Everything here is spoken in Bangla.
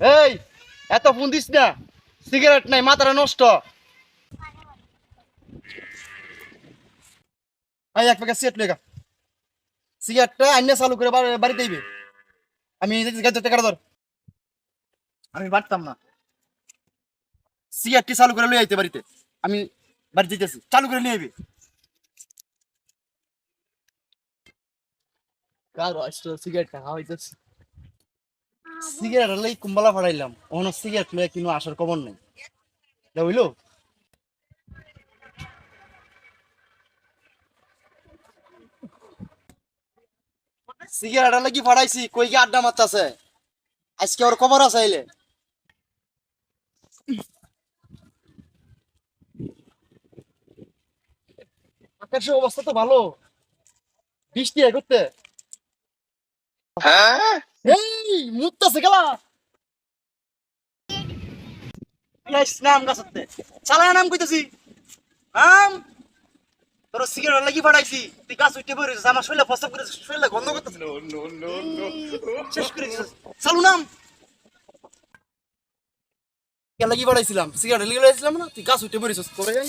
এই এত ফোন দিস না, সিগারেট নাই, মাথাটা নষ্ট। এই এক প্যাকেট সিগারেট লেগা, সিগারেটটা আইনে চালু করে বাড়িতে আইবে। আমি টাকা ধর, আমি বাড়তাম না। সিগারেটটি চালু করে লই আইতে বাড়িতে, আমি বাড়িতে যেতেছি, চালু করে নিয়ে আইবে। কার সিগারেট টাকা হইতেছে, সিগারেট লই কুম্বালা ফাড়াইলাম, অন সিগারেট লই কিনো আসার খবর নাই। হইলো সিগারেট লাগি ফাড়াইছি, কই কি আড্ডা মারতাছে, আজকে ওর খবর আছে আইলে। আকাশের অবস্থা তো ভালো, বৃষ্টি আয় করতে। এই মুততাছে গেলা নাম গাছতে চালায় নাম কইতেছি, নাম তোর সিগারেট লাগি ফাড়াইছি, তুই গাছ উঠে পড়েছিস, আমার শরীরে প্রস্তাব করেছিস, শরীরে গন্ধ করতেছে, শেষ করে দিছিস। চালু নাম কে লাগি ফাড়াইছিলাম, সিগারেট লাগি ফাড়াইছিলাম না, তুই গাছ উঠে পড়েছিস, করে যাই।